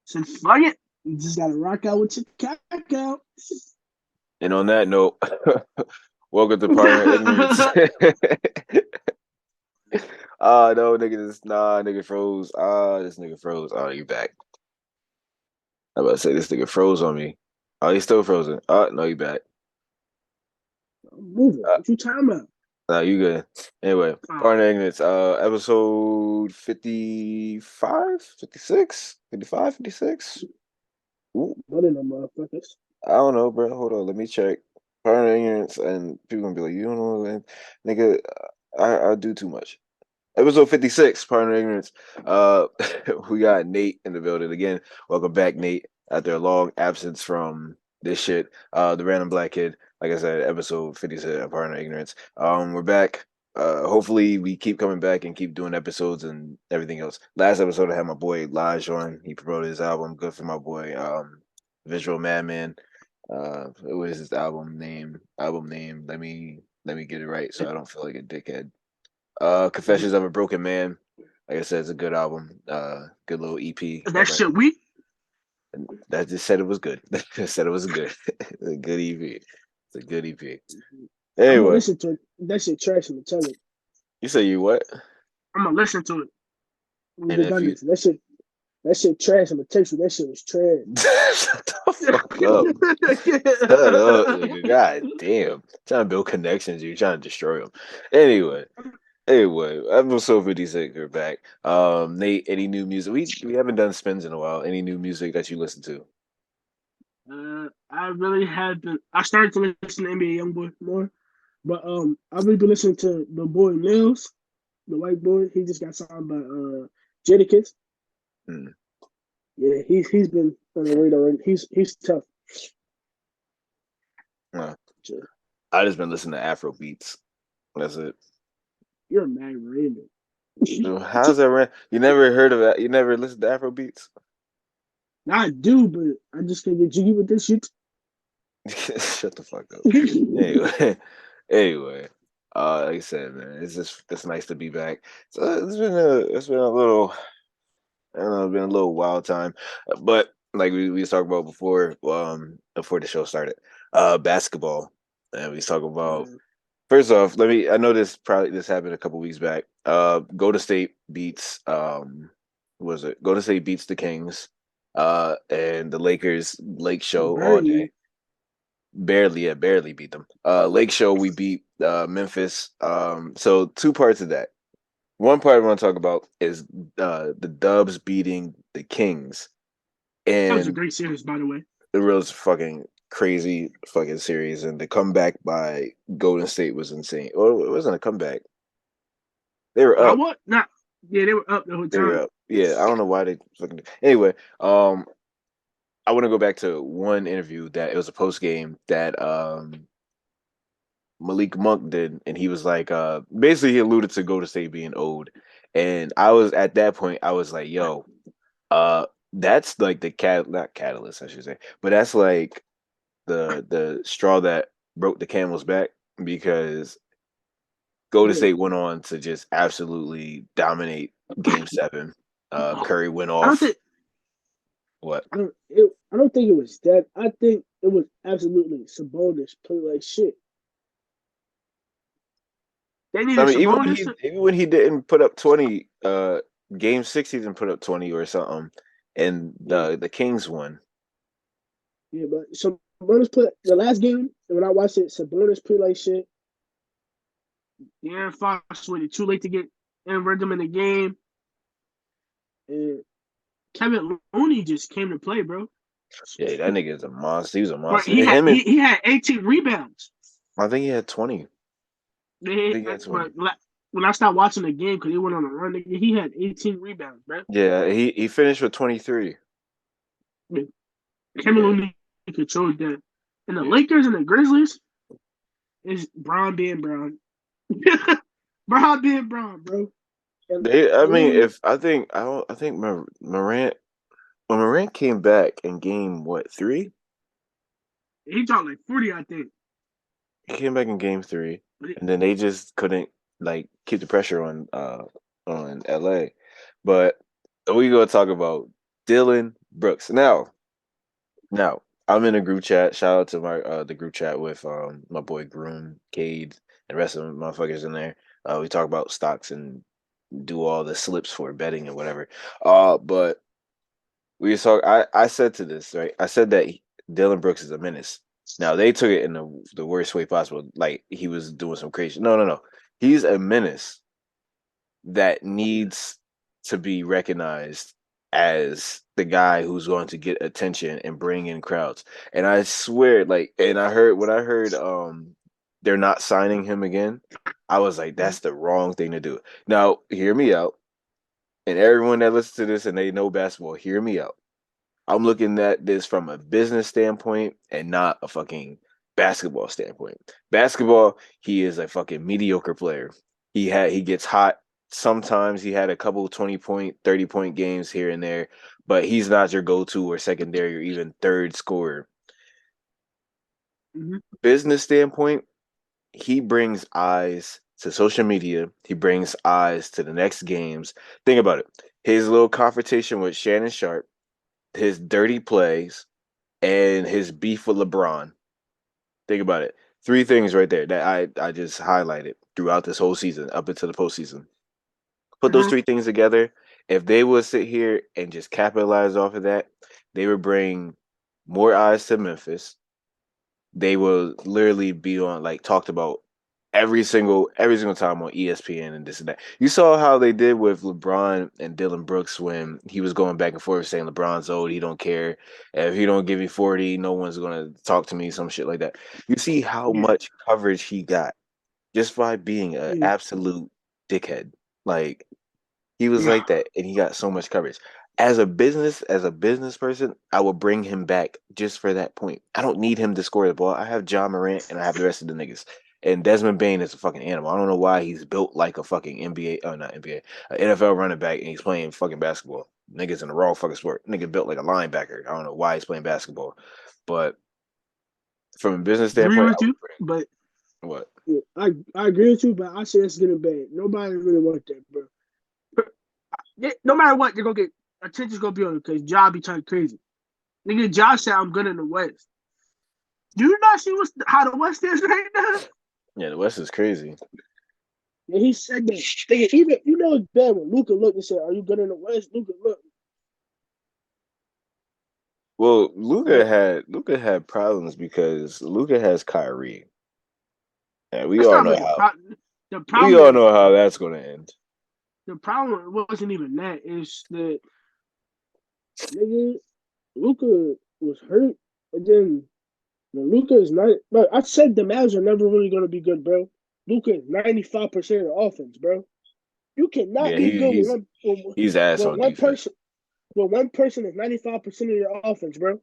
So fuck it. You just gotta rock out with your cacao. And on that note, welcome to Partner Ignorance. No, nigga froze. This nigga froze. Oh, you back. I about to say this nigga froze on me. Oh, he's still frozen. No, you back. I'm moving. Uh, What you talking about? no, you good. Anyway, Oh, Partner Ignorance, episode 55, 56, 55, 56. Ooh, one of them motherfuckers. I don't know, bro. Hold on, let me check. Partner Ignorance, and people gonna be like, you don't know, man. Nigga, I do too much. Episode 56, Partner Ignorance. Uh, we got Nate in the building again. Welcome back, Nate, after a long absence from this shit. The random black kid. Like I said, episode 56 of Partner Ignorance. We're back. Hopefully we keep coming back and keep doing episodes and everything else. Last episode I had my boy Laj on. He promoted his album. Good for my boy. Visual Madman. What is his album name? Album name. Let me get it right so I don't feel like a dickhead. Confessions of a Broken Man. Like I said, it's a good album. Good little EP. That shit weak. That just said it was good. That said it was good. It's a good EP. It's a good EP. I'm gonna Anyway, listen to it. That shit trash. I'm gonna tell you. you say you what? I'm gonna listen to it when we And get if done you this. That shit trash. I'm gonna text you. That shit was trash. shut the fuck up. Shut up, nigga. God damn. Trying to build connections, you're trying to destroy them. Anyway, episode 56, we're back. Nate, any new music? We haven't done spins in a while. Any new music that you listen to? I really had to. I started to listen to NBA YoungBoy more, but I've really been listening to the boy Mills, the white boy. He just got signed by Jadakiss. Hmm. Yeah, he's been on the radar. He's tough. Uh, I just been listening to Afro beats. That's it. You're mad random. How's that? You never heard of that? You never listened to Afro beats? I do, but I just can't get jiggy with this shit. Shut the fuck up. Anyway, anyway, like I said, man, it's nice to be back. So it's been a little, I don't know, it's been a little wild time, but like we was talking about before the show started, basketball, and we was talking about. First off, I know this happened a couple weeks back. Golden State beats who was it? Golden State beats the Kings. And the Lakers Lake Show all day. Barely. Barely, yeah, barely beat them. Lake Show we beat Memphis. So two parts of that. One part I want to talk about is the Dubs beating the Kings. That was a And great series, by the way. it was fucking crazy fucking series, and the comeback by Golden State was insane. Well, it wasn't a comeback. They were I up. what? Not. Yeah, they were up the whole They were time. up. Yeah, I don't know why they fucking. Anyway, I want to go back to one interview that it was a post game that Malik Monk did, and he was like, basically he alluded to Golden State being old, and I was at that point, I was like, yo, that's like the not catalyst, I should say, but that's like the straw that broke the camel's back because Golden Yeah, State went on to just absolutely dominate Game Seven. Curry went I don't off. think. What? I don't think it was that. I think it was absolutely Sabonis play like shit. They I needed mean, Sabonis. even when he didn't put up 20, Game Six he didn't put up 20 or something, and Yeah, the Kings won. yeah, but Sabonis put the last game when I watched it. Sabonis played like shit. Yeah, Fox waited too late to get in rhythm in the game, and Kevin Looney just came to play, bro. Yeah, that nigga is a monster. He was a But monster. he had Him and he had 18 rebounds. I think he had 20. I think he had 20. But when I stopped watching the game because he went on a run, he had 18 rebounds, bro. Yeah, he finished with 23. Kevin Yeah, Looney controlled that. And the yeah. Lakers and the Grizzlies is Brown being Brown. Brown being Brown, bro. And I mean, Looney, if I think I don't, I think Morant when Morant came back in game what 3? he dropped like 40, I think. He came back in game 3, But and then they just couldn't like keep the pressure on LA. But we gonna talk about Dylan Brooks. Now I'm in a group chat. Shout out to my the group chat with my boy Groom, Cade, and the rest of the motherfuckers in there. We talk about stocks and do all the slips for betting and whatever. But we talk. I said to this right. I said that Dylan Brooks is a menace. Now they took it in the worst way possible. Like he was doing some crazy. No, no, no. He's a menace that needs to be recognized as the guy who's going to get attention and bring in crowds. And I swear, like, and I heard when I heard they're not signing him again, I was like, Mhm. that's the wrong thing to do. Now, hear me out. And everyone that listens to this and they know basketball, hear me out. I'm looking at this from a business standpoint and not a fucking basketball standpoint. Basketball, he is a fucking mediocre player. He gets hot. Sometimes he had a couple 20-point, 30-point games here and there, but he's not your go-to or secondary or even third scorer. Mhm. Business standpoint, he brings eyes to social media. He brings eyes to the next games. Think about it. His little confrontation with Shannon Sharp, his dirty plays, and his beef with LeBron. Think about it. Three things right there that I just highlighted throughout this whole season up into the postseason. Put those Mhm. three things together. If they would sit here and just capitalize off of that, they would bring more eyes to Memphis. They will literally be on like talked about every single time on ESPN and this and that. You saw how they did with LeBron and Dylan Brooks when he was going back and forth saying LeBron's old, he don't care. If he don't give me 40, no one's gonna talk to me, some shit like that. You see how Yeah. much coverage he got just by being an Yeah. absolute dickhead. Like he was Yeah. like that, and he got so much coverage. As a business person, I will bring him back just for that point. I don't need him to score the ball. I have John Morant and I have the rest of the niggas. And Desmond Bain is a fucking animal. I don't know why he's built like a fucking NBA, oh not NBA, NFL running back, and he's playing fucking basketball. Niggas in the wrong fucking sport. Nigga built like a linebacker. I don't know why he's playing basketball, but from a business Agree standpoint, I with you, would but bring what? yeah, I agree with you, but I say it's getting bad. Nobody really wants that, bro. No matter what, they're gonna get attention's gonna be on it because Ja be trying crazy. Nigga, Josh said I'm good in the West. Do you not see how the West is right now? Yeah, the West is crazy. And he said that. Nigga, even you know it's bad when Luca looked and said, "Are you good in the West?" Luca look, Well, but Luca had problems because Luca has Kyrie. And that's not really a problem. The we problem all was know how that's gonna end. the problem wasn't even that. It's that nigga Luca was hurt, and then Luca is not. But I said the Mavs are never really gonna be good, bro. Luca is 95% of the offense, bro. You cannot Yeah, be good with he's ass when on defense. one person is 95% of your offense, bro.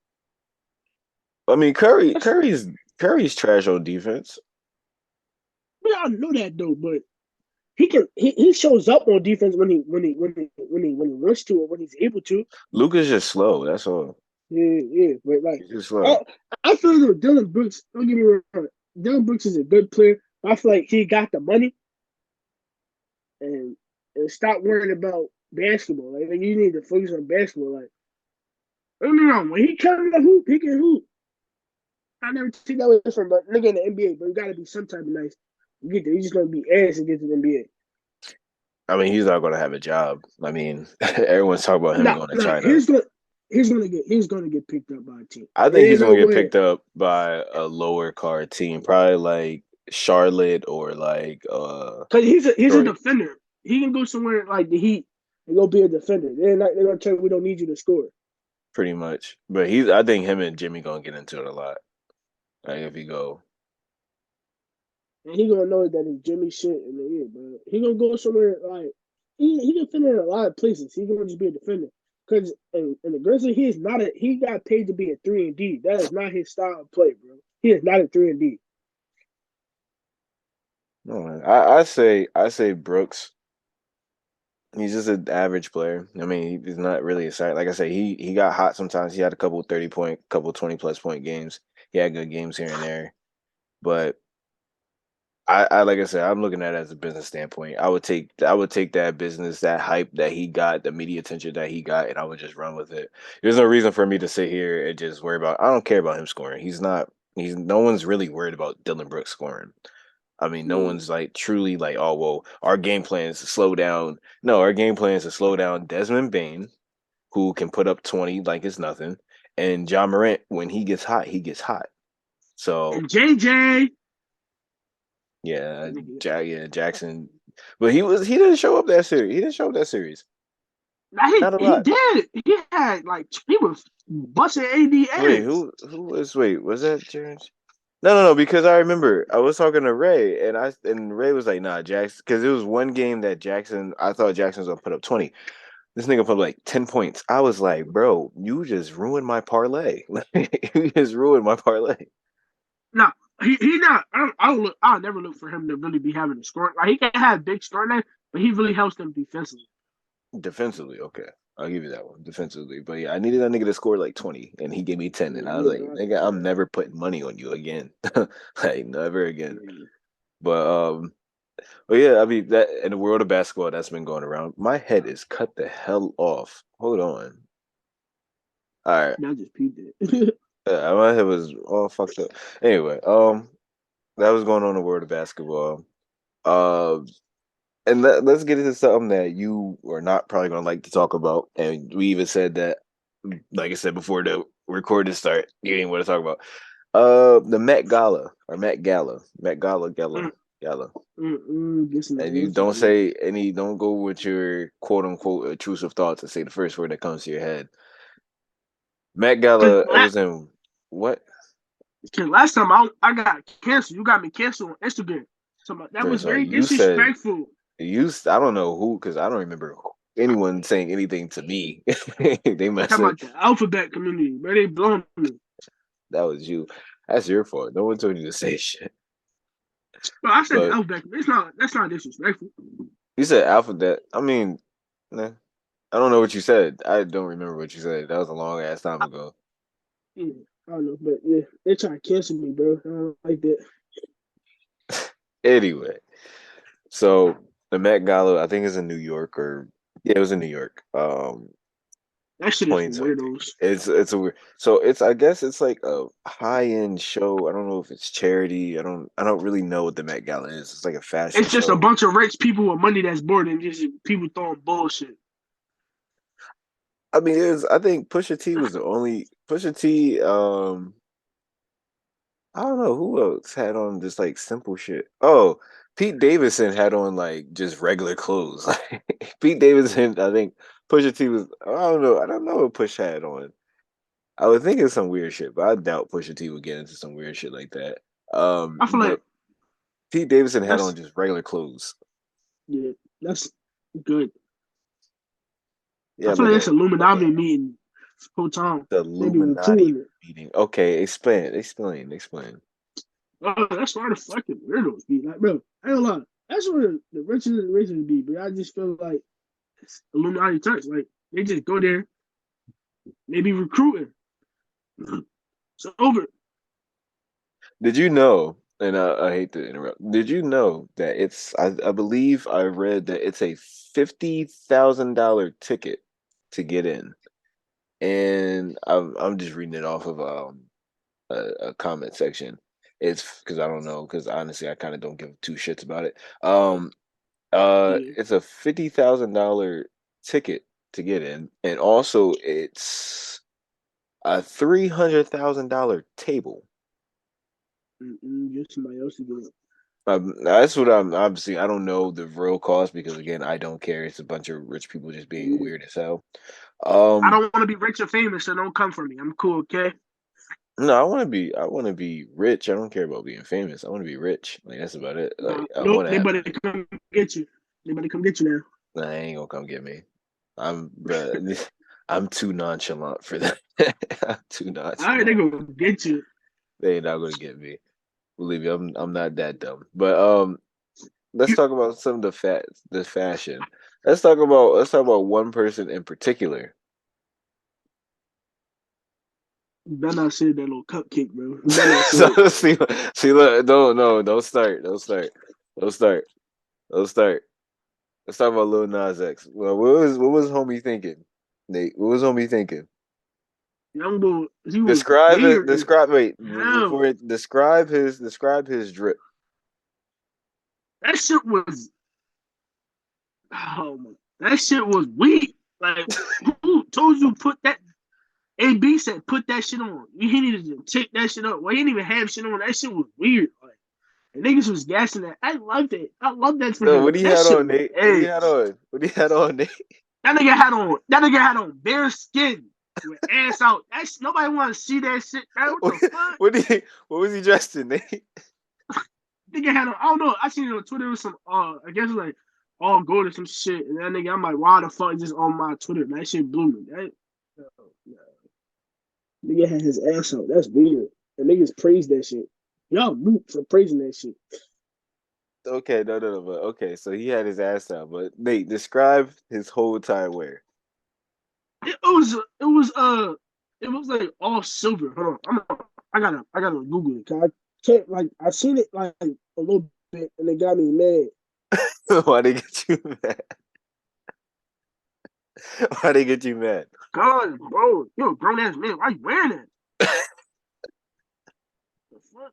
I mean, That's Curry's trash on defense. we all know that though, but he shows up on defense when he wants to or when he's able to. Luca's just slow. That's all. Yeah, yeah. But like He's just I, slow. I feel like Dylan Brooks, don't get me wrong, Dylan Brooks is a good player. I feel like he got the money and stop worrying about basketball. Like you need to focus on basketball. Like don't get me wrong, when he come in the hoop, he can hoop. I never take that away from, but nigga in the NBA, but you gotta be some type of nice. You get there, you just gonna be ass and get to the NBA. I mean, he's not gonna have a job. I mean, everyone's talking about him No, going to no, China. he's gonna get picked up by a team. I think There he's ain't gonna no get way. picked up by a lower card team, probably like Charlotte or like Cause he's a Detroit, defender. He can go somewhere like the Heat and go be a defender. They're gonna tell you we don't need you to score. pretty much. But I think him and Jimmy gonna get into it a lot. Like if he go. And he gonna know that it's Jimmy shit in the year, but he gonna go somewhere like he can fit in a lot of places. He gonna just be a defender. Cause in the Grizzlies, he got paid to be a 3 and D. That is not his style of play, bro. He is not a 3 and D. No, I say Brooks. He's just an average player. I mean, he's not really exciting. Like I said, he got hot sometimes. He had a couple 30 point, couple 20 plus point games. He had good games here and there, but I like I said, I'm looking at it as a business standpoint. I would take that business, that hype that he got, the media attention that he got, and I would just run with it. There's no reason for me to sit here and just worry about. I don't care about him scoring. He's not. He's no one's really worried about Dylan Brooks scoring. I mean, no Yeah. one's like truly like, oh well, our game plan is to slow down. No, our game plan is to slow down Desmond Bain, who can put up 20 like it's nothing, and John Morant when he gets hot, he gets hot. So And JJ, yeah, nigga, Jackson, but he didn't show up that series. He didn't show up that series. nah, Not a he lot. did. He had like he was busting AD Wait, ass. was that James? No, because I remember I was talking to Ray and Ray was like, nah, Jackson, because it was one game that Jackson, I thought Jackson was gonna put up 20. This nigga put up like 10 points. I was like, bro, you just ruined my parlay. You just ruined my parlay. No, he not. I'll never look for him to really be having a score. Like he can have big score night, but he really helps them defensively. Defensively, okay. I'll give you that one. Defensively. But yeah, I needed that nigga to score like 20 and he gave me 10. And I was Yeah, like, nigga, I'm never putting money on you again. Like never again. yeah. But but yeah, I mean that in the world of basketball that's been going around. My head is cut the hell off. Hold on. All right. I just peeped it. My head was all fucked up. Anyway, that was going on in the world of basketball. Uh and let's get into something that you are not probably gonna like to talk about. And we even said that, like I said before the recording start, you didn't want to talk about. The Met Gala or Met Gala, Gala. Get some And you answers, don't man. say any, don't go with your quote unquote intrusive thoughts and say the first word that comes to your head. Met Cause, Gala, it la- was in what? Cause last time I got canceled. You got me canceled on Instagram. So that was First of all, very you said disrespectful. I don't know who, because I don't remember anyone saying anything to me. They I'm must talking have, about the alphabet community, bro. They blowing me. that was you. That's your fault. No one told you to say shit. Bro, I said the But alphabet. It's not. That's not disrespectful. you said alphabet. I mean, nah, I don't know what you said. I don't remember what you said. That was a long ass time ago. Yeah, I don't know, but yeah, they trying to cancel me, bro. I don't like that. Anyway, so the Met Gala, I think is in New York or yeah, it was in New York. That shit is for 2020. weirdos. It's a weird. So it's I guess it's like a high end show. I don't know if it's charity. I don't really know what the Met Gala is. It's like a fashion It's just a show. bunch of rich people with money that's bored and just people throwing bullshit. I mean, I think Pusha T was the only Pusha T. I don't know who else had on just like simple shit. Oh, Pete Davidson had on like just regular clothes. Pete Davidson, I think Pusha T was. I don't know. I don't know what Push had on. I would think it's some weird shit, but I doubt Pusha T would get into some weird shit like that. I feel But like Pete Davidson had on that's just regular clothes. yeah, that's good. I Yeah, feel look like at it's it. Look at Illuminati it. meeting whole time. The They be Illuminati recruiting it. meeting. Okay, explain. Oh, that's why the fucking weirdos be like, bro. I ain't gonna lie. That's where the richest of the richest be, but I just feel like it's Illuminati touch. Like they just go there, they be recruiting. It's over. Did you know? And I hate to interrupt. Did you know that I believe I read that it's a $50,000 ticket to get in, and I'm just reading it off of a comment section. It's because I don't know because honestly I kind of don't give two shits about it. Yeah. It's a $50,000 ticket to get in, and also it's a $300,000 table. Get somebody else to do it. That's what I'm obviously. I don't know the real cost because again, I don't care. It's a bunch of rich people just being Yeah. weird as hell. I Um, don't want to be rich or famous, so don't come for me. I'm cool, okay? no, I want to be rich. I don't care about being famous. I want to be rich. Like that's about it. Like I Nope, want to they have better money. come get you. They better come get you now. Nah, they ain't gonna come get me. Bruh, I'm too nonchalant for that. I'm too All right, they nonchalant. gonna get you. They ain't not gonna get me. Believe me, I'm not that dumb. But let's talk about some of the fashion. Let's talk about one person in particular. You better not say that little cupcake, bro. You better not say So it. look, no, don't start, don't start, don't start. Let's talk about Lil Nas X. Well, what was homie thinking, Nate? What was homie thinking? Young boy, he was Describe it. weird as Describe. Wait, hell. before it. Describe his drip. That shit was, oh my, that shit was weak. Like, who told you put that? AB said put that shit on. He needed to take that shit up. Well, he didn't even have shit on. That shit was weird. Like, and niggas was gassing that. I loved it. I loved that for No, him. what But he that had shit on, was Nate? What he had ass. on? What he had on, Nate? That nigga had on. That nigga had on bare skin with ass out. That's nobody want to see that shit. Man, what What, the fuck? what was he dressed in, Nate? Nigga had on. I don't know. I seen it on Twitter with some. I guess it was like all gold or some shit. And that nigga, I'm like, why the fuck is this on my Twitter? That shit blew me. That, no. Nigga had his ass out. That's weird. And niggas praised that shit. Y'all moot for praising that shit. Okay, no, but okay, so he had his ass out. But Nate, describe his whole entire wear. It was like all silver. Hold on, I gotta Google it. 'Cause I can't like I seen it like a little bit and it got me mad. Why they get you mad? Why they get you mad? God, bro, you're a grown ass man. Why you wearing that? The fuck?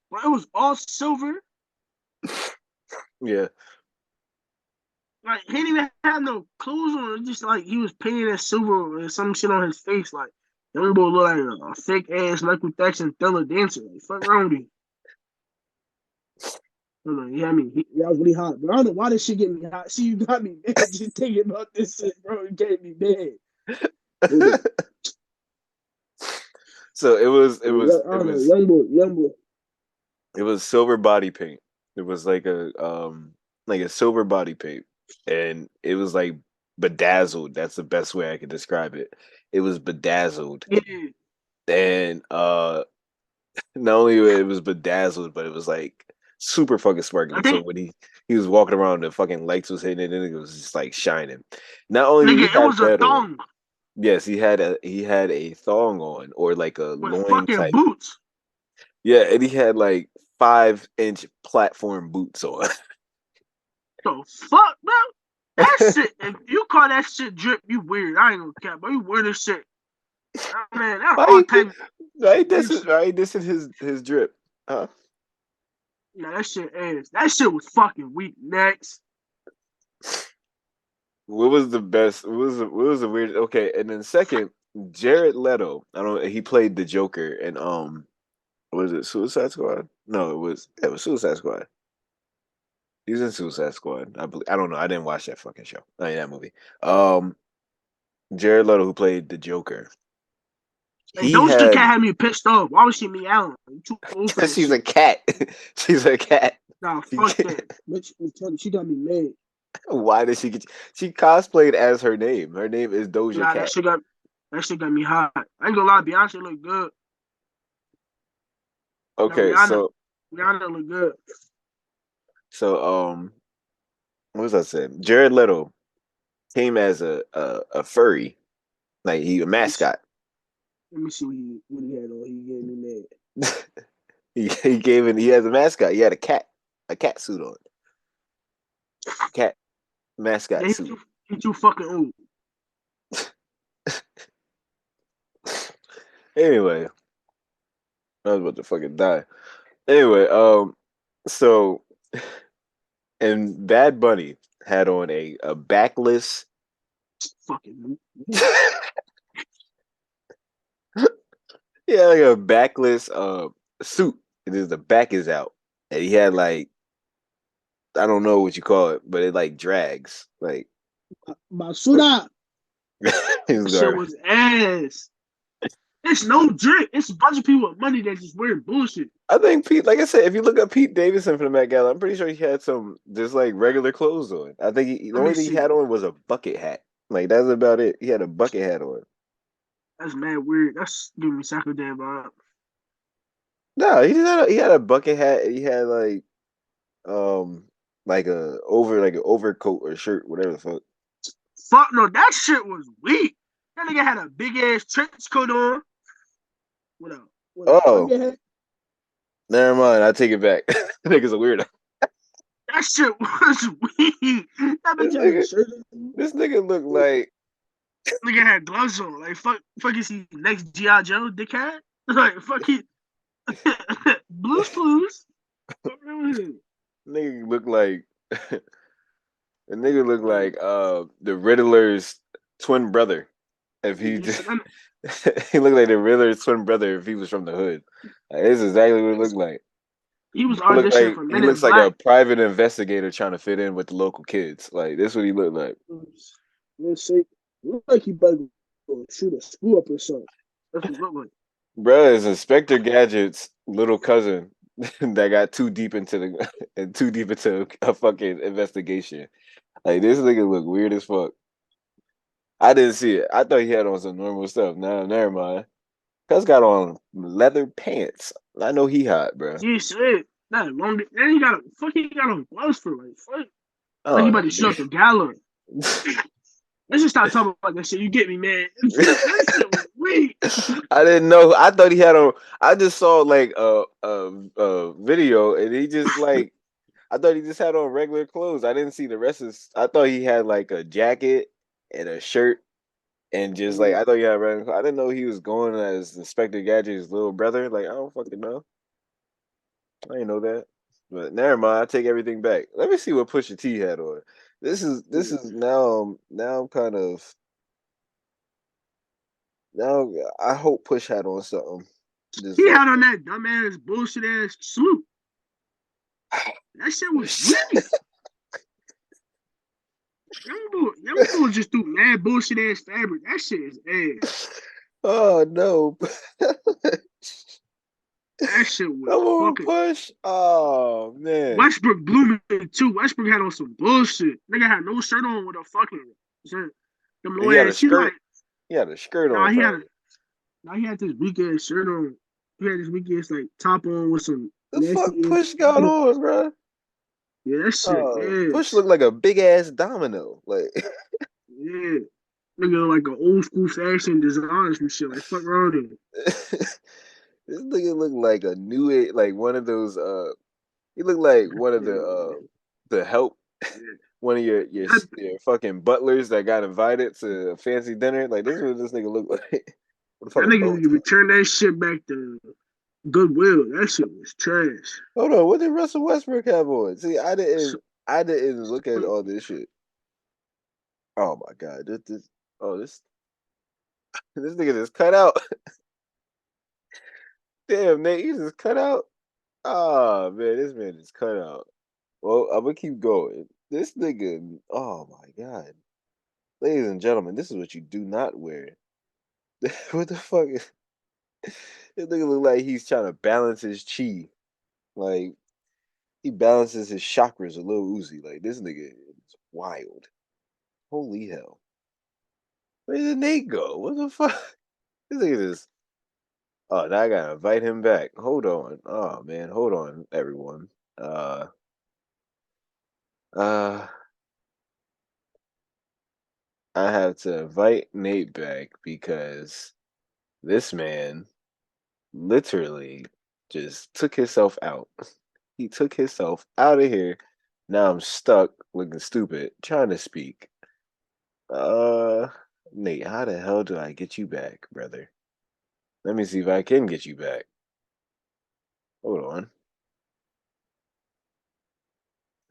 But it was all silver. Yeah. Like he didn't even have no clothes on. Just like he was painted as silver and some shit on his face. Like young boy look like a fake ass Michael Jackson thriller dancer. Like fuck around with you. Yeah, I mean, that was really hot. But I don't know why this shit get me hot. See, you got me mad just thinking about this shit, bro. It gave me mad. So it was it Yeah, was I it don't know, was young boy. it was silver body paint. It was like a silver body paint, and it was like bedazzled. That's the best way I could describe it. It was bedazzled, Yeah, and not only it was bedazzled, but it was like super fucking I sparkly. So think when he was walking around, the fucking lights was hitting it, and it was just like shining. Not only did he nigga, it have was a that on, thong yes, he had a thong on or like a with loin fucking type. boots. Yeah, and he had like 5-inch platform boots on. The fuck, bro? That shit. If you call that shit drip, you weird. I ain't gonna cap, but you weird as shit. Man, that Why all he type of weird shit. this is his drip? Huh? Nah, that shit ass. That shit was fucking weak. Next, What was the best? What was the weird? Okay, and then second, Jared Leto. I don't. He played the Joker, and was it Suicide Squad? No, it was Suicide Squad. He was in Suicide Squad. I believe. I don't know. I didn't watch that fucking show. I mean that movie. Jared Leto, who played the Joker, like he Doja Cat had. had me pissed off. Why was she meowing? You too old for that She's a shit. cat. She's a cat. Nah, You fuck that. can't- Bitch, she got me mad. Why did she get? She cosplayed as her name. Her name is Doja Nah, Cat. that shit got me hot. I ain't gonna lie, Beyonce look good. Now Okay, Rihanna look good. so what was I saying? Jared Leto came as a furry, like he a Let me see, mascot. let me see what he had on. He gave me mad. He has a mascot. He had a cat suit on, cat Yeah, mascot suit. he too fucking old. Anyway, I was about to fucking die. Anyway, so and Bad Bunny had on a backless. Fucking Yeah, like a backless suit. It is the back is out. And he had like I don't know what you call it, but it like drags. Like Basura. his That shit garment. was ass. It's no drip. It's a bunch of people with money that just wearing bullshit. I think Pete, like I said, if you look up Pete Davidson from the Met Gala, I'm pretty sure he had some just like regular clothes on. I think the Let me only thing he see. had on was a bucket hat. Like that's about it. He had a bucket hat on. That's mad weird. That's giving me Sacco damn vibe. No, he had a bucket hat. And he had um like an overcoat or shirt, whatever the fuck. Fuck no, that shit was weak. That nigga had a big ass trench coat on. With a Oh, bucket hat. never mind. I take it back. Nigga's a weirdo. That shit was weird. That This bitch had a nigga, shirt on. this nigga look like Nigga had gloves on. Like fuck is he next G.I. Joe dickhead? Like fuck he Blues Clues. Fuck with him. nigga look like the nigga look like the Riddler's twin brother. If he You just said he looked like the Riddler's twin brother if he was from the hood. Like, this is exactly what it looked like. he was Look auditioning like for he Men in looks like a Black. private investigator trying to fit in with the local kids. Like this what he looked like. Let's say look like he about to go shoot a screw up or something. That's what he look like. Bruh is Inspector Gadget's little cousin that got too deep into the and too deep into a fucking investigation. Like this nigga look weird as fuck. I didn't see it. I thought he had on some normal stuff. No, never mind. Cuz got on leather pants. I know he hot, bro. You said that long. Then he got on gloves for like fuck. Like he Oh, about to that shoot up the gala. nigga. Let's just stop talking about that shit. You get me, man. That shit was weak. I didn't know. I thought he had on. I just saw like a video, and he just like. I thought he just had on regular clothes. I didn't see the rest of. I thought he had like a jacket and a shirt, and just like I thought he had regular. I didn't know he was going as Inspector Gadget's little brother. Like I don't fucking know. I didn't know that. But never mind. I take everything back. Let me see what Pusha T had on. This is now I'm kind of now I hope Push had on something. Just He like had on that dumbass bullshit ass suit. That shit was weak. Young boy just threw mad bullshit ass fabric. That shit is ass. oh no. That shit Come was on, fucking. Push. Oh man. Westbrook blew me too. Westbrook had on some bullshit. Nigga had no shirt on with a fucking shirt. Them low He had a ass. He skirt. like He had a skirt nah. on He had a probably. nah. He had this weak ass shirt on. He had this weak ass like top on with some The fuck nasty ass. Push got on, bro? Yeah, that shit Push ass. looked like a big ass domino. Like Yeah. Nigga like an old school fashion design some shit. Like fuck around him. this nigga looked like a like one of those he looked like one of the help one of That, your fucking butlers that got invited to a fancy dinner. Like this is what this nigga looked like. With a that fucking nigga bow need to tie. return that shit back to Goodwill. That shit was trash. Hold on, what did Russell Westbrook have on? See, So, I didn't look at all this shit. Oh my god, this this nigga just cut out. Damn, Nate, you just cut out. Oh man, this man is cut out. Well, I'm gonna keep going. This nigga, oh my god. Ladies and gentlemen, this is what you do not wear. What the fuck is this nigga look like he's trying to balance his chi. Like he balances his chakras a little Uzi. Like this nigga is wild. Holy hell. Where did Nate go? What the fuck? This nigga just oh now I gotta invite him back. Hold on. Oh man, hold on, everyone. Uh uh I have to invite Nate back because this man literally just took himself out. He took himself out of here. Now I'm stuck looking stupid trying to speak. Uh, Nate, how the hell do I get you back, brother? Let me see if I can get you back. Hold on.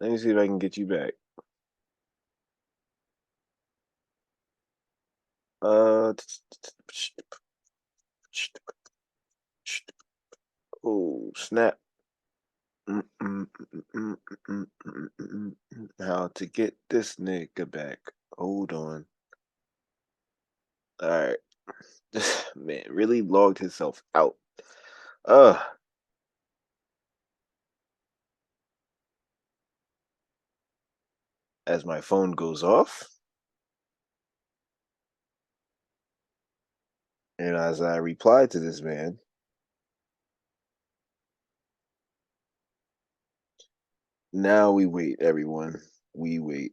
Let me see if I can get you back. Uh, oh, snap. How to get this nigga back? Hold on. All right. Man, really logged himself out. Uh, as my phone goes off, and as I reply to this man, now we wait, everyone. We wait.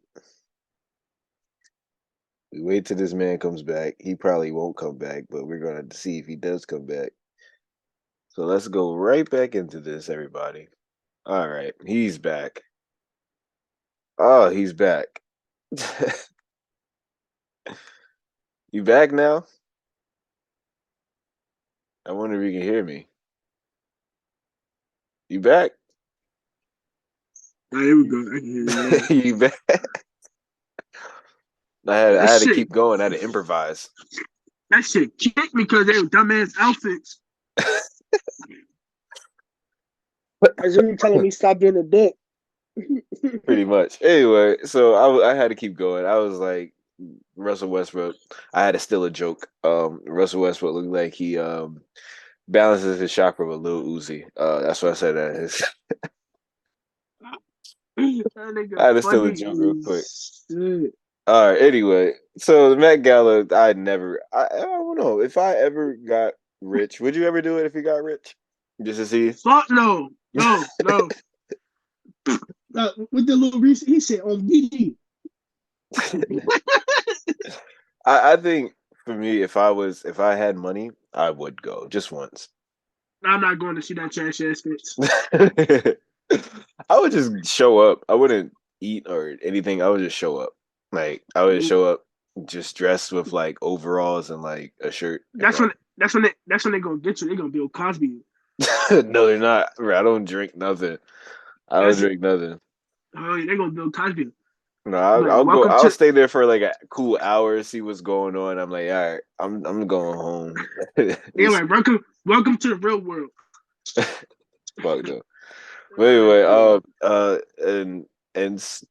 We wait till this man comes back. He probably won't come back, but we're gonna see if he does come back. So let's go right back into this, everybody. All right, he's back. Oh, he's back. You back now? I wonder if you can hear me. You back? Oh, here we go. I can hear you now. You back? I That had to shit, keep going. I had to improvise. that shit kicked me because they were dumbass outfits. As you telling me stop being a dick. Pretty much. Anyway, so I had to keep going. I was like Russell Westbrook. I had to steal a joke. Russell Westbrook looked like he balances his chakra with Lil Uzi. That's what I said that is. That I nigga had to steal a funny joke real quick. as shit. All right. Anyway, so the Met Gala, I don't know if I ever got rich. Would you ever do it if you got rich? Just to see? Fuck no, no. With the little Reese, he said on DD. I think for me, if I had money, I would go just once. I'm not going to see that trash ass bitch. I would just show up. I wouldn't eat or anything. I would just show up. Like I would show up just dressed with like overalls and like a shirt. That's when they gonna get you. They gonna Bill Cosby you. No, they're not. Bro, I don't drink nothing. I don't That's it. drink nothing. Oh, they gonna Bill Cosby you. No, Like, I'll go. welcome I'll to stay there for like a cool hour, see what's going on. I'm like, all right, I'm going home. yeah, This like welcome to the real world. fuck no. But anyway, and and this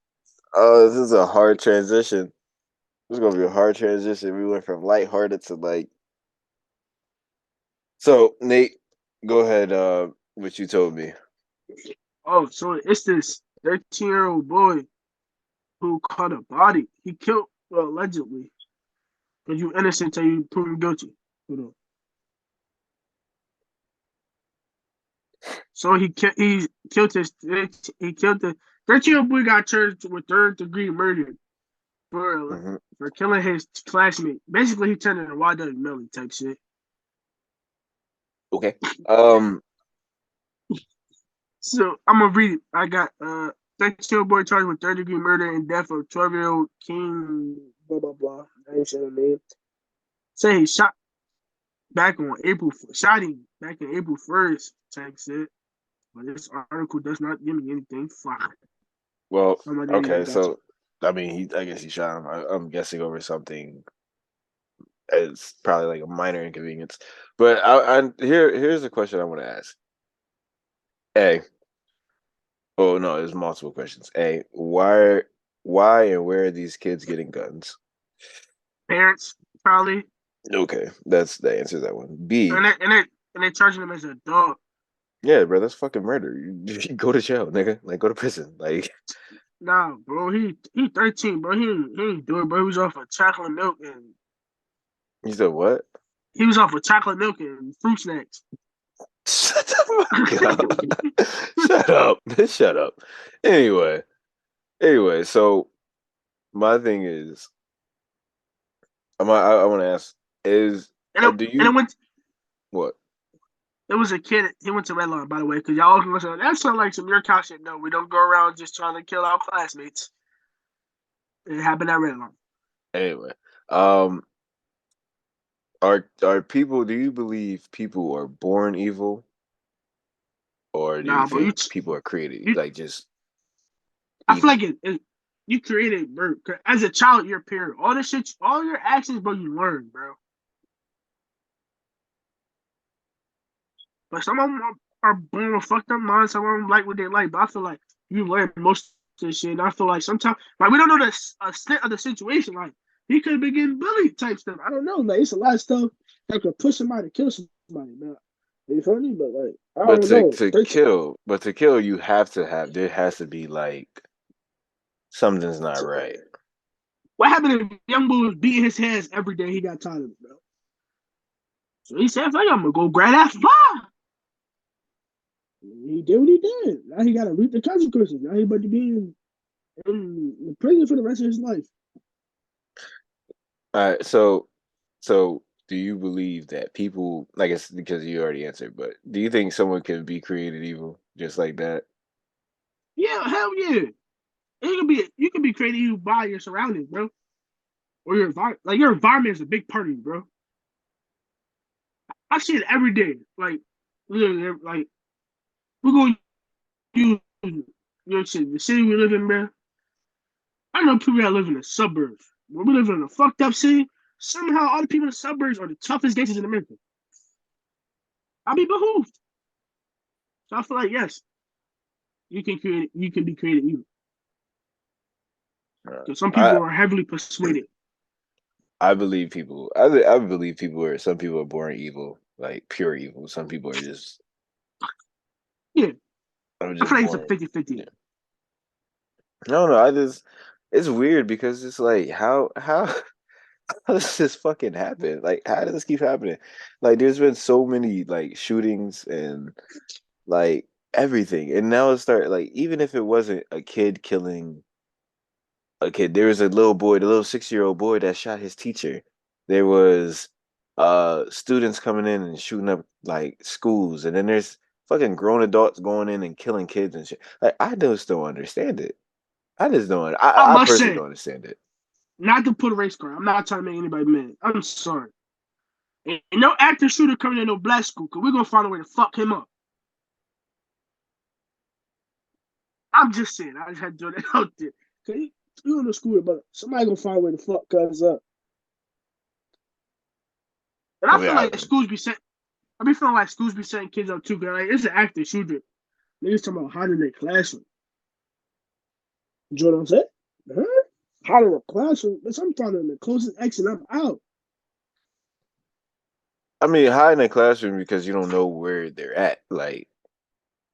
is a hard transition. This is gonna be a hard transition. We went from lighthearted to like. So Nate, go ahead. What you told me. Oh, so it's this 13-year-old boy who caught a body. He killed, well, allegedly, because you innocent until you proven guilty. Hold on. So he killed the 13-year-old boy got charged with third-degree murder for Hmm. for killing his classmate. Basically, he turned into YW Melly type shit. Okay. Um. So I'm gonna read it. I got 13-year-old boy charged with third-degree murder and death of 12-year-old King. Blah blah blah. I ain't saying the name. Say he shot him back in April 1st. Type shit. But this article does not give me anything. Fuck. Well. I'm like, yeah, I Okay. got you. So I mean, I guess he shot him. I'm guessing over something. It's probably like a minor inconvenience. But here's a question I want to ask. A. Oh no, there's multiple questions. A. Why and where are these kids getting guns? Parents probably, Okay, that's the answer to that one. B. and they charging him as a dog. Yeah, bro, that's fucking murder. You go to jail, nigga. Like go to prison. Like Nah, bro, he 13, bro. He ain't do it, bro. He was off of chocolate milk and you said what? fruit snacks. Shut the fuck up. Shut up. Shut up. Anyway, so my thing is, I want to ask is do And it you went. what? It was a kid. He went to Redline, by the way, because y'all gonna say that sounds like some your cow shit. No, we don't go around just trying to kill our classmates. It happened at Redline. Anyway, um, are people? Do you believe people are born evil, or do you Nah, bro, think people are created you like just I feel evil? like you created, bro. As a child, you're pure. All this shit, all your actions, bro, you learn, bro. But some of them are born with fucked up minds. Some of them like what they like. But I feel like you learn most of this shit. And I feel like sometimes, like, we don't know the extent of the situation. Like, he could have been getting bullied type stuff. I don't know. Like, it's a lot of stuff that could push somebody to kill somebody. Now, you feel me? But like, I But don't know. to kill, you have to have there has to be like something's not right. What happened if young boy was beating his hands every day? He got tired of it, bro. So he said, "Fuck, I'm gonna go grab that fire." He did what he did. Now he got to reap the consequences. Now he about to be in prison for the rest of his life. All right, so do you believe that people, I guess because you already answered, but do you think someone can be created evil just like that? Yeah, hell yeah. You can be created by your surroundings, bro, or your environment. Like your environment is a big part of you, bro. I see it every day. Like literally, like we're going to use New York City, the city we live in, bro. I know people that live in the suburbs. When we live in a fucked up city, somehow all the people in the suburbs are the toughest gangsters in America. I'll be behooved. So I feel like yes, you can be created evil. Uh, Because some people I are heavily persuaded. I believe people. I believe people are. Some people are born evil, like pure evil. Some people Yeah, are I just feel like it's a born. 50-50. Yeah. No, no. I just it's weird because it's like how how does this fucking happen? Like how does this keep happening? Like there's been so many like shootings and like everything, and now it's start like even if it wasn't a kid killing a kid. There was a little boy, the little 6-year-old boy that shot his teacher. There was students coming in and shooting up like schools, and then there's fucking grown adults going in and killing kids and shit. Like I just don't understand it. I just don't. I I must personally say, don't understand it. not to put a race car. I'm not trying to make anybody mad. I'm sorry. Ain't no active shooter coming in no black school because we're gonna find a way to fuck him up. I'm just saying. I just had to throw that out there. Cause you in the school, but somebody gonna find a way to fuck cuz up. And I I mean, feel like schools be set. I be feeling like schools be setting kids up too. Cause like it's an active shooter. Niggas talking about hiding in their classroom. You know what I'm saying? Huh? Hiding in the classroom. But I'm finding the closest exit. I'm out. I mean, hide in a classroom because you don't know where they're at. Like,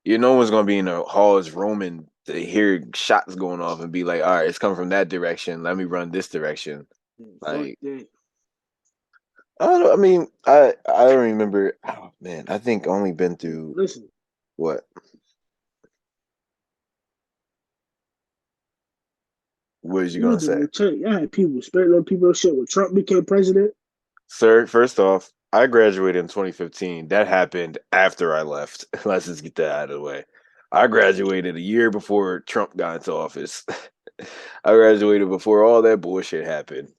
no one's gonna be in the halls roaming to hear shots going off and be like, "All right, it's coming from that direction. Let me run this direction." Man, fuck Like, that. I don't know. I mean, I don't remember. Oh man, I think I only been through Listen, what? What was you you gonna had to say, return. Y'all had people spitting on people and shit when Trump became president. sir? First off, I graduated in 2015. That happened after I left. Let's just get that out of the way. I graduated a year before Trump got into office. I graduated before all that bullshit happened.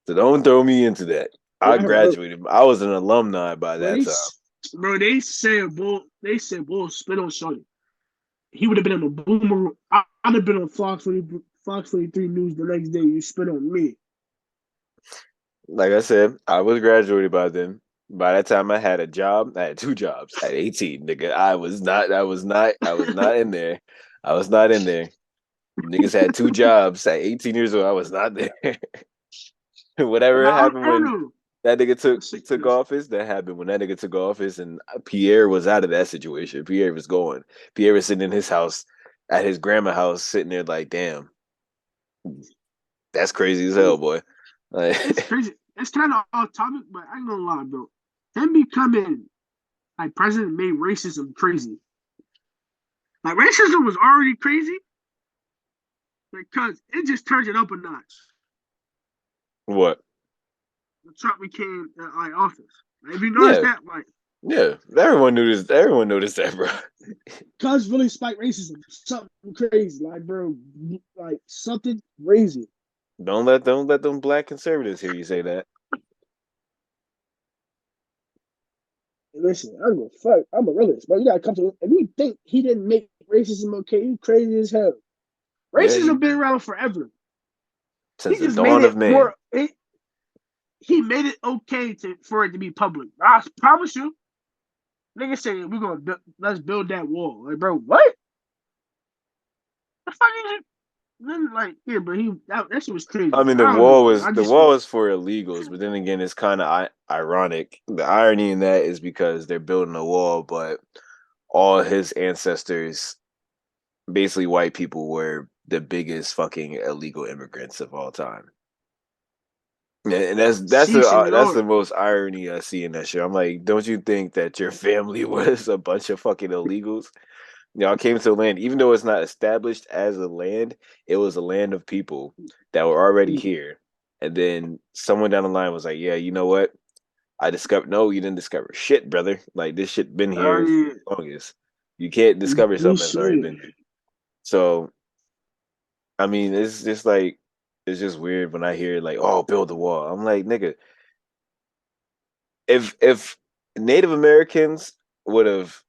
So don't throw me into that. I Yeah, I heard. graduated. I was an alumni by Bro, that they, time. bro, they said Bull. They said Bull spit on Shorty. He would have been in the boomer. I'd have been on Fox 43 News the next day. You spit on me. Like I said, I was graduated by then. By that time, I had a job. I had 2 jobs at 18, nigga. I was not in there. I was not in there. Niggas had 2 jobs at 18 years old. I was not there. Whatever Nah, happened I don't when know. that nigga I'm sick of took this. office, that happened when that nigga took office, and Pierre was out of that situation. Pierre was going. Pierre was sitting in his house, at his grandma's house, sitting there like, damn, that's crazy as hell, boy. It's Like, crazy. It's kind of off topic, but I ain't gonna lie, bro. Him becoming like president made racism crazy. Like racism was already crazy because it just turned it up a notch. what? When Trump became like office. Like, if you notice Yeah, that, like, yeah. Everyone knew this. Everyone noticed that, bro. cuz really spiked racism. Something crazy, like bro, like something crazy. Don't let them black conservatives hear you say that. Listen, I'm gonna fuck. I'm a realist, bro. You gotta come to. If you think he didn't make racism okay, you crazy as hell. Yeah, Racism been around forever. since He the just made dawn of it man. more. He made it okay for it to be public. I promise you, niggas say we're gonna let's build that wall. Like, bro, what? The fuck is it? Then like, yeah, but that shit was crazy. I mean, I don't know, bro. I the just wall feel was for illegals, but then again, it's kind of ironic. The irony in that is because they're building a wall, but all his ancestors, basically white people, were the biggest fucking illegal immigrants of all time. And ceasing it that's all. the most irony I see in that shit. I'm like, don't you think that your family was a bunch of fucking illegals? Y'all came to the land, even though it's not established as a land, it was a land of people that were already here. And then someone down the line was like, yeah, you know what? I discovered. No, you didn't discover shit, brother. Like this shit been here for Yeah, the longest. You can't discover we something that's already should. been here. So I mean, it's just like it's just weird when I hear like, "Oh, build the wall." I'm like, nigga, if Native Americans would have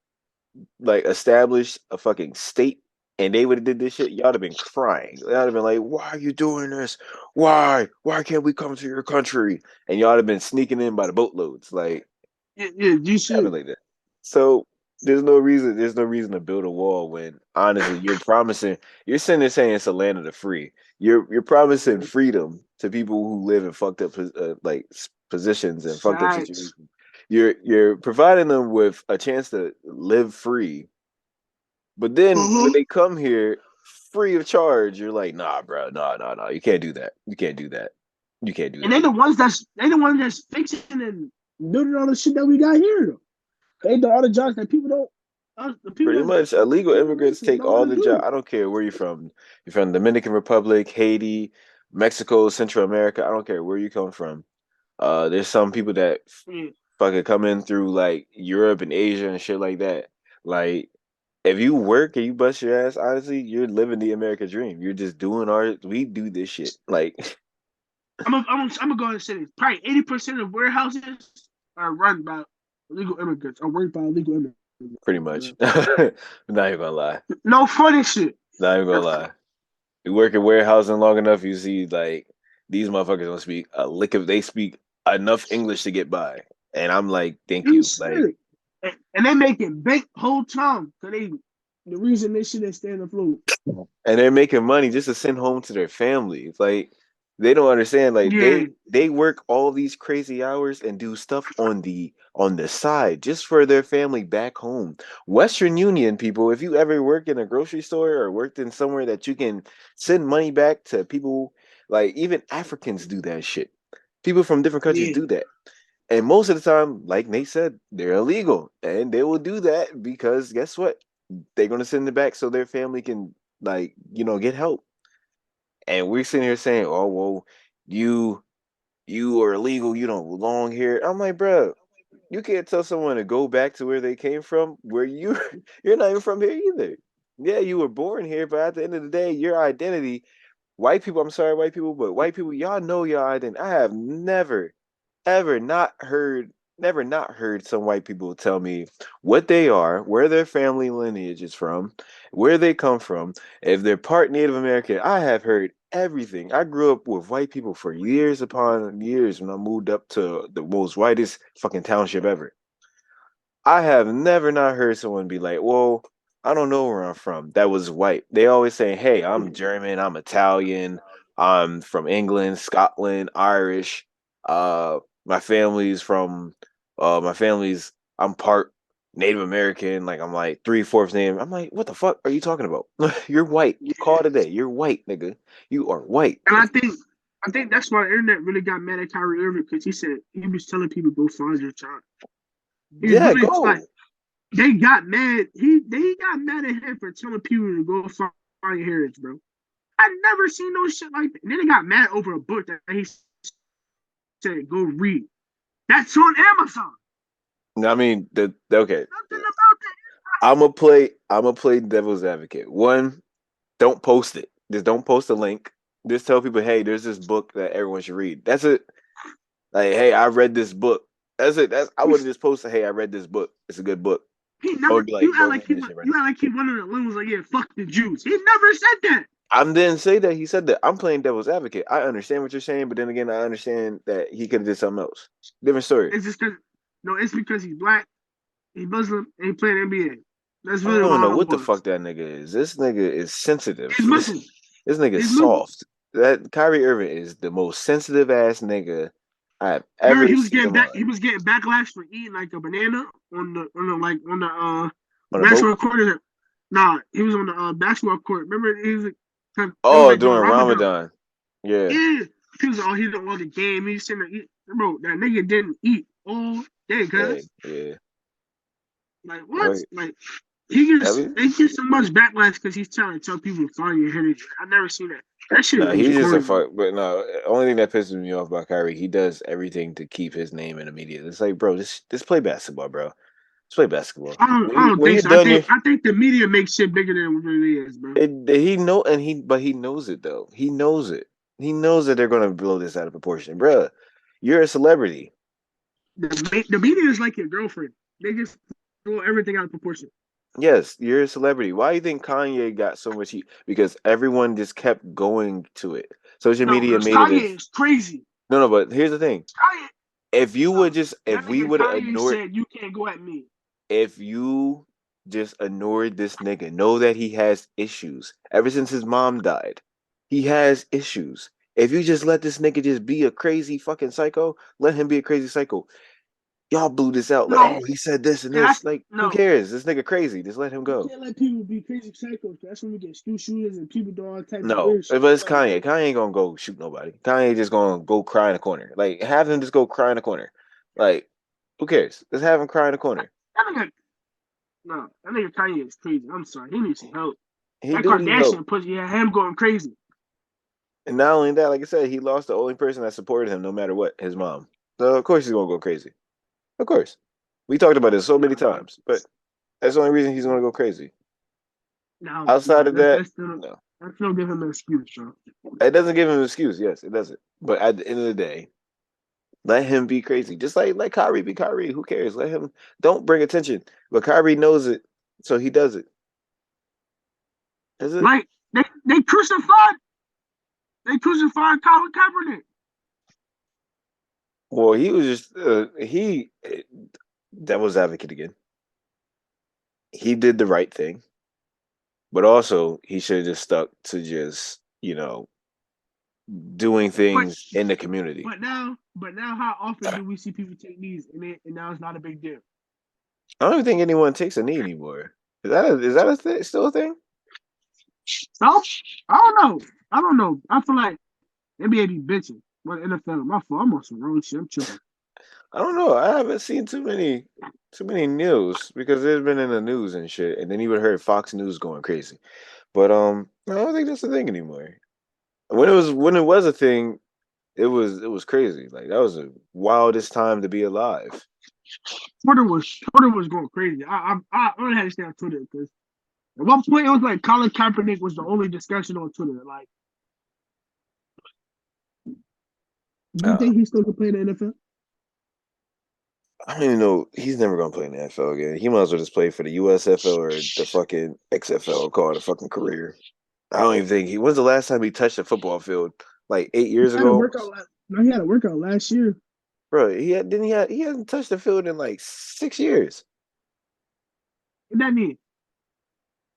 like established a fucking state and they would have did this shit, y'all have been crying. Y'all have been like, "Why are you doing this? Why? Why can't we come to your country?" And y'all have been sneaking in by the boatloads. Like, Yeah, yeah, you haven't should. like that. So there's no reason to build a wall when honestly you're sitting there saying it's a land of the free. You're promising freedom to people who live in fucked up positions and fucked up Facts. situations. You're providing them with a chance to live free, but then when Mm-hmm. they come here free of charge, you're like, nah, bro, no, you can't do that. You can't do that. You can't do And that. they the ones that's fixing and building all the shit that we got here though. They do all the jobs that people don't. The people Pretty that much, illegal here immigrants racist take don't want all to the job. do. I don't care where you're from. You're from Dominican Republic, Haiti, Mexico, Central America. I don't care where you come from. There's some people that Yeah. fucking come in through like Europe and Asia and shit like that. Like, if you work and you bust your ass, honestly, you're living the American dream. You're just doing we do this shit. Like, I'm gonna go ahead and say this. Probably 80% of warehouses are run by illegal immigrants or worked by illegal immigrants. pretty much. Not even gonna lie. No funny shit. Not even gonna lie. You work in warehousing long enough, you see like these motherfuckers don't speak a lick of they speak enough English to get by. And I'm like, thank You you. Like, should. And they make it bank whole time. Cause the reason this shit is staying afloat. and they're making money just to send home to their families. Like they don't understand. Like Yeah, they work all these crazy hours and do stuff on the side just for their family back home. Western Union people, if you ever work in a grocery store or worked in somewhere that you can send money back to people, like even Africans do that shit. People from different countries yeah. do that. And most of the time, like Nate said, they're illegal. And they will do that because guess what? They're gonna send it back so their family can like, get help. And we're sitting here saying, "Oh, well, you you are illegal, you don't belong here." I'm like, bro, you can't tell someone to go back to where they came from, where you're not even from here either. Yeah, you were born here, but at the end of the day, your identity, white people, I'm sorry, white people, but white people, y'all know your identity. I have ever not heard some white people tell me what they are, where their family lineage is from, where they come from, if they're part Native American. I have heard everything. I grew up with white people for years upon years when I moved up to the most whitest fucking township ever. I have never not heard someone be like, "Well, I don't know where I'm from." That was white. They always say, "Hey, I'm German, I'm Italian, I'm from England, Scotland, Irish. My family's from my family's I'm part Native American, like I'm like three-fourths Native." I'm like, what the fuck are you talking about? You're white. Yeah. Call it a day. You're white, nigga. You are white. And I think that's why the internet really got mad at Kyrie Irving because he said he was telling people go find your child. He Yeah, really like go. they got mad. They got mad at him for telling people to go find your heritage, bro. I never seen no shit like that. And then they got mad over a book that he said go read. That's on Amazon. I mean, okay. Nothing about I'm gonna play devil's advocate. One, don't post it. Just don't post a link. Just tell people, hey, there's this book that everyone should read. That's it. Like, hey, I read this book. That's it. I that. would have just posted, hey, I read this book. It's a good book. He I never. would be like, go read this shit right You now. act like he went on the limb was like, yeah, fuck the Jews. He never said that. I didn't say that. He said that. I'm playing devil's advocate. I understand what you're saying, but then again, I understand that he could have did something else. Different story. It's just because no, it's because he's black, he's Muslim, and he played NBA. That's I really don't know why it what the was. fuck that nigga is. This nigga is sensitive. He's Muslim. This nigga is He's Muslim. soft. That Kyrie Irving is the most sensitive ass nigga I have Remember, ever seen in my life. He was getting backlash for eating like a banana on the On a boat? basketball court. Nah, he was on the basketball court. Remember, it was Oh, like during during Ramadan. Ramadan. Yeah. Yeah, he was he didn't want the game. He sitting there eat. Bro, that nigga didn't eat all day, Hey, cuz. yeah. Like what? Wait, Like I mean, they get so much backlash because he's trying to tell people to find your heritage. I've never seen that. That shit No, was he's just a corny. fuck. But no, only thing that pisses me off about Kyrie, he does everything to keep his name in the media. It's like, bro, just play basketball, bro. Just play basketball. I don't When think you're so. done, you I think the media makes shit bigger than it really is, bro. he know and he knows it though. He knows it. He knows that they're gonna blow this out of proportion, bro. You're a celebrity. The media is like your girlfriend. They just blow everything out of proportion. Yes, you're a celebrity. Why do you think Kanye got so much heat? Because everyone just kept going to it. Social No, media because made it Kanye as is crazy. no, but here's the thing. Kanye, no, If that we nigga would have Kanye ignored, said you can't go at me. if you just ignored this nigga, know that he has issues. Ever since his mom died, he has issues. If you just let this nigga just be a crazy fucking psycho, let him be a crazy psycho. Y'all blew this out like, No, oh, he said this and and I this. Like, who no. cares? This nigga crazy. Just let him You go. can't let people be crazy psychos. That's when we get school shooters and people do all types of No, weird but shit. it's Like, Kanye. Kanye ain't gonna go shoot nobody. Kanye just gonna go cry in a corner. Like, have him just go cry in a corner. Like, who cares? Just have him cry in a corner. that nigga, no, that nigga Kanye is crazy. I'm sorry, he needs some help. He That do need help. Kardashian pussy had him going crazy. And not only that, like I said, he lost the only person that supported him no matter what, his mom. So of course he's gonna go crazy. Of course. We talked about this so many Nah, times, but that's the only reason he's gonna go crazy. no, Outside of that, that's still no. that's still give him an excuse, bro. It doesn't give him an excuse, yes, it doesn't. But at the end of the day, let him be crazy. Just like let Kyrie be Kyrie. Who cares? Let him don't bring attention. But Kyrie knows it, so he does it. Is it? Like they crucified Colin Kaepernick. Well, he was just he devil's advocate again. He did the right thing, but also he should have just stuck to just, doing But things in the community. but now, how often do we see people take knees and now it's not a big deal? I don't even think anyone takes a knee anymore. Is that still a thing? So I don't know. I don't know. I feel like NBA be bitching. But NFL, my fault. I'm on some wrong shit. I'm tripping. I don't know. I haven't seen too many news because it's been in the news and shit. And then you would have heard Fox News going crazy. But I don't think that's a thing anymore. When it was a thing, it was crazy. Like that was the wildest time to be alive. Twitter was going crazy. I only had to stay on Twitter because at one point it was like Colin Kaepernick was the only discussion on Twitter. Like, do you Uh, think he still could play in the NFL? I don't even know. He's never gonna play in the NFL again. He might as well just play for the USFL or the fucking XFL, call it a fucking career. I don't even think he. When's the last time he touched a football field? Like 8 years He had a ago, workout. No, he had a workout last year. bro. He hasn't touched the field in like 6 years. What that mean?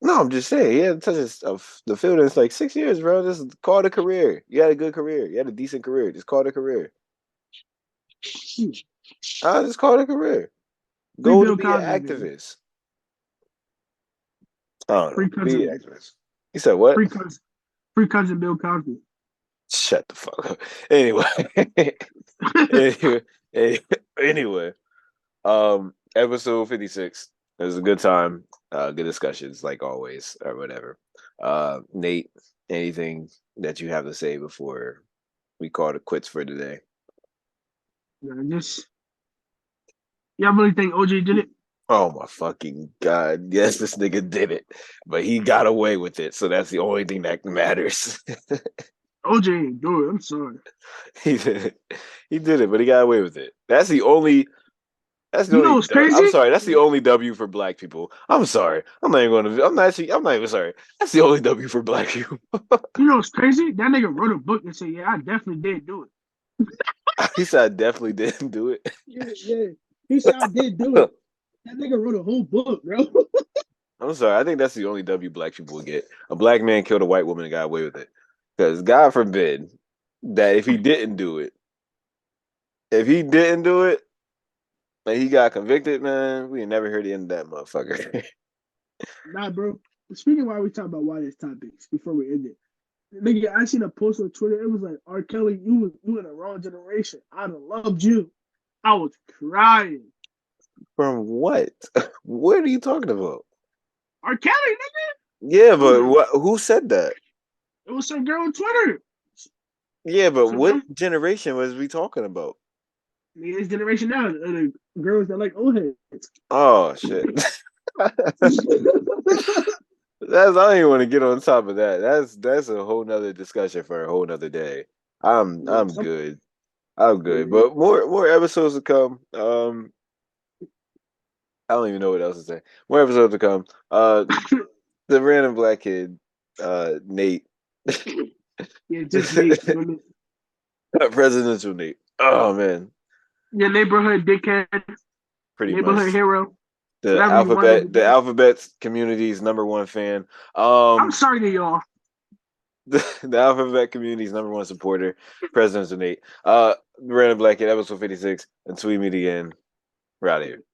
No, I'm just saying he hasn't touched the field in like 6 years, bro. Just call it a career. You had a good career. You had a decent career. Just call it a career. Shoot. I just call it a career. Free Go to Bill be an Cosby, baby. activist. I don't know. Free Be an cousin. activist. You said what? Free cousin. Free cousin Bill Cosby. Shut the fuck up. Anyway, anyway, anyway, episode 56. It was a good time. Good discussions, like always, or whatever. Nate, anything that you have to say before we call it quits for today? Just y'all really think OJ did it? Oh my fucking god! Yes, this nigga did it, but he got away with it, so that's the only thing that matters. OJ ain't do it. I'm sorry. He did it. He did it, but he got away with it. That's the only. That's the You know only. what's crazy? I'm sorry. That's the only W for black people. I'm sorry. I'm not even going to. I'm not actually. I'm not even sorry. That's the only W for black people. You know what's crazy? That nigga wrote a book and said, "Yeah, I definitely did do it." He said I definitely didn't do it. Yeah, yeah. He said I did do it. That nigga wrote a whole book, bro. I'm sorry. I think that's the only W black people will get. A black man killed a white woman and got away with it. Because God forbid that if he didn't do it, and he got convicted, man, we ain't never heard the end of that motherfucker. Nah, bro. Speaking why we talk about why this topics before we end it. Nigga, I seen a post on Twitter. It was like, R. Kelly, you in the wrong generation. I'd have loved you. I was crying. From what? What are you talking about? R. Kelly, nigga. Yeah, I was but like, what? Who said that? It was some girl on Twitter. Yeah, but Some what girl. generation was we talking about? This generation now, the girls that like old heads. Oh shit. I don't even want to get on top of that. That's a whole nother discussion for a whole nother day. Yeah, I'm good. I'm good. But more episodes to come. I don't even know what else to say. More episodes to come. The random black kid, Nate. yeah, just Nate. Presidential Nate. Oh man. Your neighborhood dickhead, Pretty neighborhood much. hero, whatever you want him to The be. alphabet's community's #1 fan. I'm sorry to y'all. The alphabet community's #1 supporter, Presidential Nate. Random black kid, episode 56. Until we meet again, we're out of here.